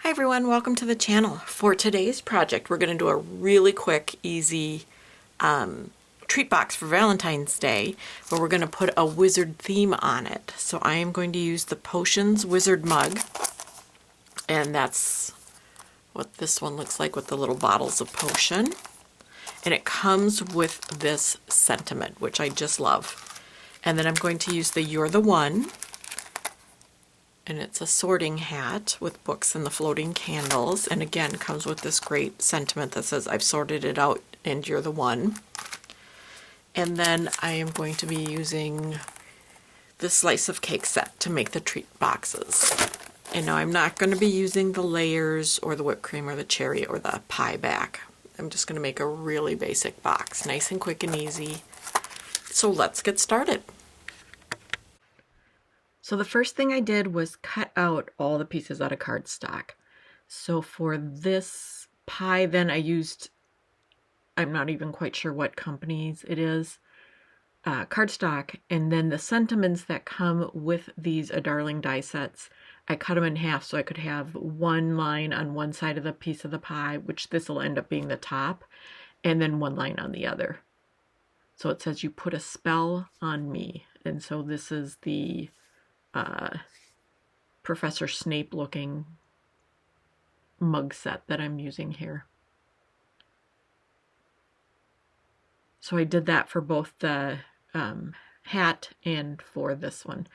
Hi everyone, welcome to the channel. For today's project, we're going to do a really quick, easy treat box for Valentine's Day, where we're going to put a wizard theme on it. So I am going to use the Potions Wizard mug, and that's what this one looks like with the little bottles of potion. And it comes with this sentiment, which I just love. And then I'm going to use the You're the One, and it's a sorting hat with books and the floating candles, and again comes with this great sentiment that says I've sorted it out and you're the one. And then I am going to be using the slice of cake set to make the treat boxes. And now I'm not going to be using the layers or the whipped cream or the cherry or the pie back. I'm just going to make a really basic box, nice and quick and easy. So let's get started. So the first thing I did was cut out all the pieces out of cardstock. So for this pie, then I used, I'm not even quite sure what company's it is, cardstock. And then the sentiments that come with these A Darling die sets, I cut them in half so I could have one line on one side of the piece of the pie, which this will end up being the top, and then one line on the other. So it says, "You put a spell on me." And so this is the Professor Snape looking mug set that I'm using here. So I did that for both the hat and for this one.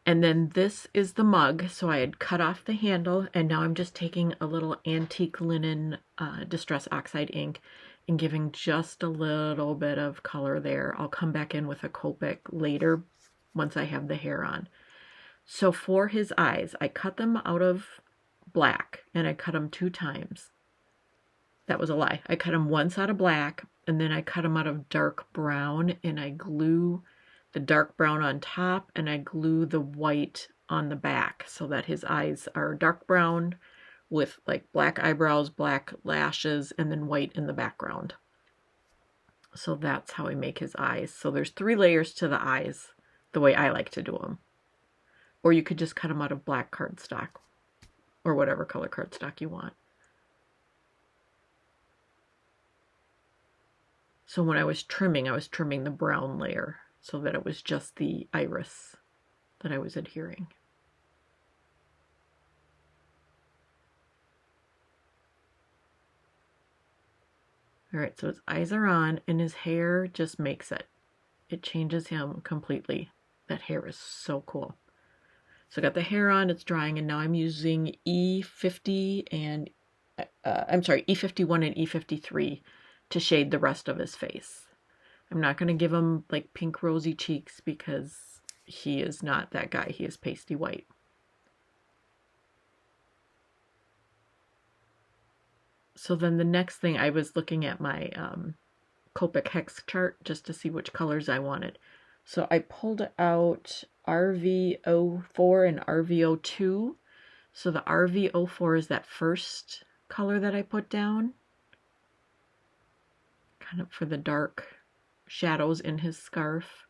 And then this is the mug. So I had cut off the handle, and now I'm just taking a little antique linen Distress Oxide ink and giving just a little bit of color there. I'll come back in with a Copic later once I have the hair on. So for his eyes, I cut them out of black, and I cut them 2 times. That was a lie. I cut them once out of black, and then I cut them out of dark brown, and I glue the dark brown on top, and I glue the white on the back so that his eyes are dark brown with like black eyebrows, black lashes, and then white in the background. So that's how I make his eyes. So there's 3 layers to the eyes, the way I like to do them. Or you could just cut them out of black cardstock or whatever color cardstock you want. So when I was trimming the brown layer so that it was just the iris that I was adhering. All right, so his eyes are on, and his hair just makes it. It changes him completely. That hair is so cool. So I got the hair on, it's drying, and now I'm using E50 and, E51 and E53 to shade the rest of his face. I'm not going to give him like pink rosy cheeks because he is not that guy. He is pasty white. So then the next thing, I was looking at my Copic hex chart just to see which colors I wanted. So I pulled out RV04 and RV02. So the RV04 is that first color that I put down, kind of for the dark shadows in his scarf.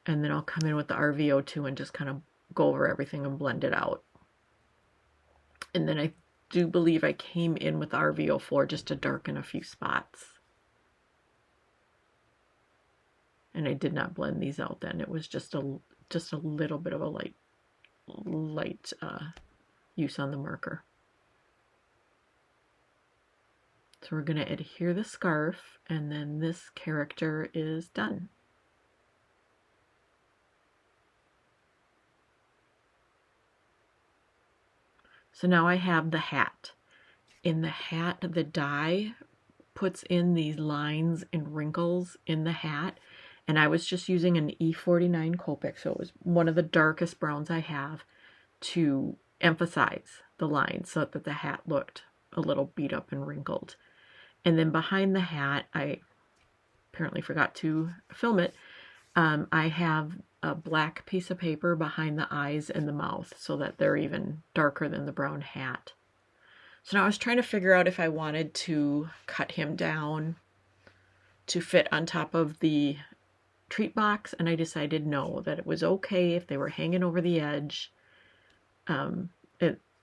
And then I'll come in with the RV02 and just kind of go over everything and blend it out. And then I do believe I came in with the RV04 just to darken a few spots. And I did not blend these out then. It was just a little bit of a light use on the marker. So we're going to adhere the scarf, and then this character is done. So now I have the hat. In the hat, the die puts in these lines and wrinkles in the hat. And I was just using an E49 Copic, so it was one of the darkest browns I have, to emphasize the lines so that the hat looked a little beat up and wrinkled. And then behind the hat, I apparently forgot to film it, I have a black piece of paper behind the eyes and the mouth so that they're even darker than the brown hat. So now I was trying to figure out if I wanted to cut him down to fit on top of the treat box, and I decided no, that it was okay if they were hanging over the edge.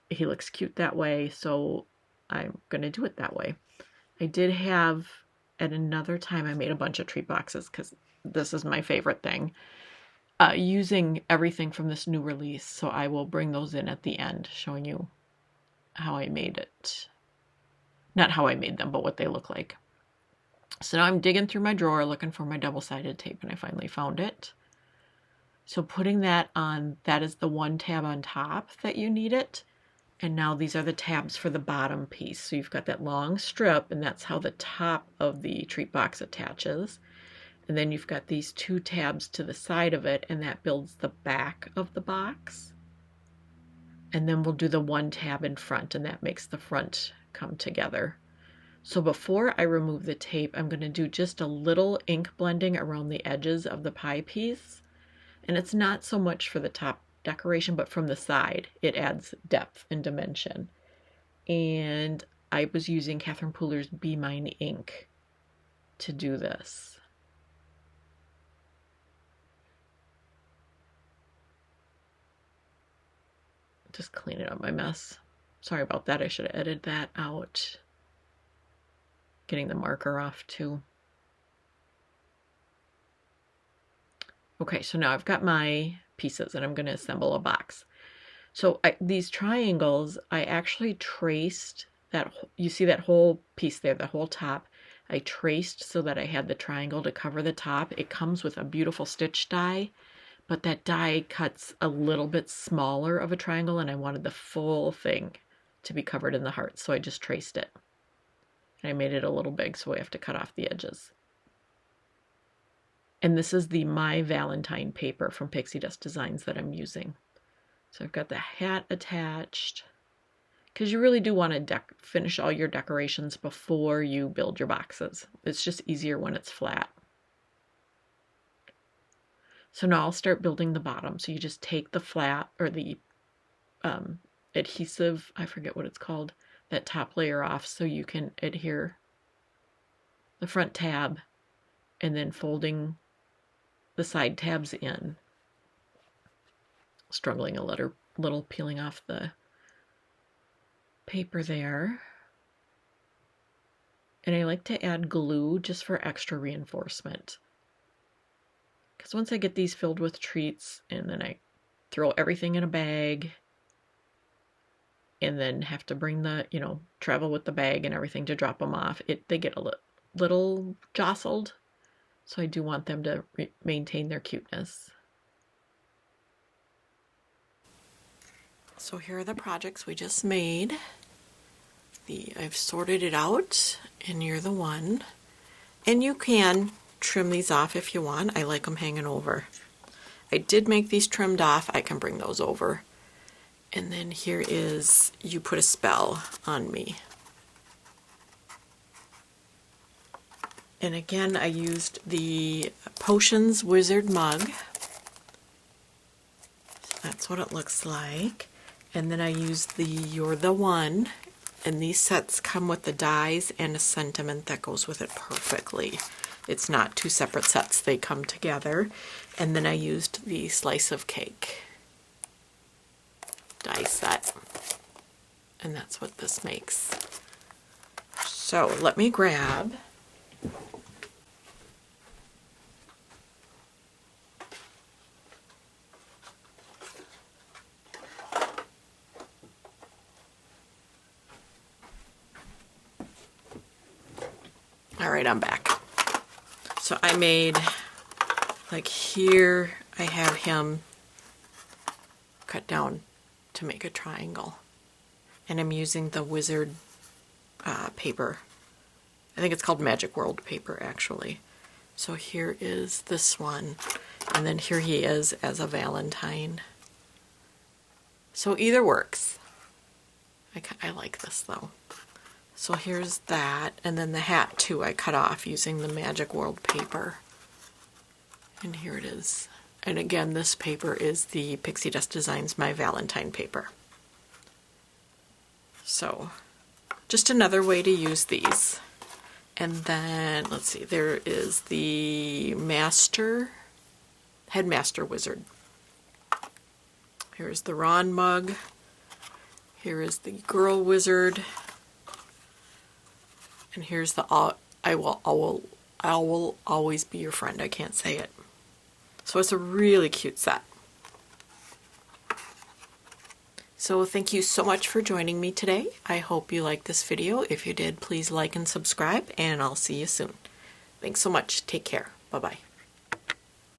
he looks cute that way, so I'm going to do it that way. I did have, at another time, I made a bunch of treat boxes because this is my favorite thing, using everything from this new release. So I will bring those in at the end, showing you how I made it. Not how I made them, but what they look like. So now I'm digging through my drawer looking for my double-sided tape, and I finally found it. So putting that on, that is the one tab on top that you need it. And now these are the tabs for the bottom piece. So you've got that long strip, and that's how the top of the treat box attaches. And then you've got these two tabs to the side of it, and that builds the back of the box. And then we'll do the one tab in front, and that makes the front come together. So before I remove the tape, I'm going to do just a little ink blending around the edges of the pie piece. And it's not so much for the top decoration, but from the side, it adds depth and dimension. And I was using Catherine Pooler's Be Mine ink to do this. Just cleaning up my mess. Sorry about that. I should have edited that out. Getting the marker off too. Okay, so now I've got my pieces and I'm going to assemble a box. So these triangles, I actually traced that. You see that whole piece there, the whole top. I traced so that I had the triangle to cover the top. It comes with a beautiful stitch die, but that die cuts a little bit smaller of a triangle, and I wanted the full thing to be covered in the heart, so I just traced it. And I made it a little big, so I have to cut off the edges. And this is the My Valentine paper from Pixi Dust Designs that I'm using. So I've got the hat attached, because you really do want to finish all your decorations before you build your boxes. It's just easier when it's flat. So now I'll start building the bottom. So you just take the flat, or the adhesive, I forget what it's called, that top layer off so you can adhere the front tab, and then folding the side tabs in. Struggling a little peeling off the paper there. And I like to add glue just for extra reinforcement. Because once I get these filled with treats, and then I throw everything in a bag, and then have to bring the, travel with the bag and everything to drop them off, they get a little jostled. So I do want them to maintain their cuteness. So here are the projects we just made. I've sorted it out, and you're the one. And you can trim these off if you want. I like them hanging over. I did make these trimmed off. I can bring those over. And then here is You Put a Spell on Me. And again, I used the Potions Wizard mug. That's what it looks like. And then I used the You're the One. And these sets come with the dies and a sentiment that goes with it perfectly. It's not two separate sets, they come together. And then I used the Slice of Cake die set. And that's what this makes. So let me grab all right, I'm back. So I made, like here, I have him cut down to make a triangle. And I'm using the Wizard paper. I think it's called Magic World paper, actually. So here is this one. And then here he is as a Valentine. So either works. I like this, though. So here's that, and then the hat too I cut off using the Magic World paper. And here it is. And again, this paper is the Pixi Dust Designs My Valentine paper. So, just another way to use these. And then, let's see, there is the Headmaster Wizard. Here's the Ron mug. Here is the girl wizard. And here's the I will always be your friend. I can't say it. So it's a really cute set. So thank you so much for joining me today. I hope you liked this video. If you did, please like and subscribe, and I'll see you soon. Thanks so much. Take care. Bye-bye.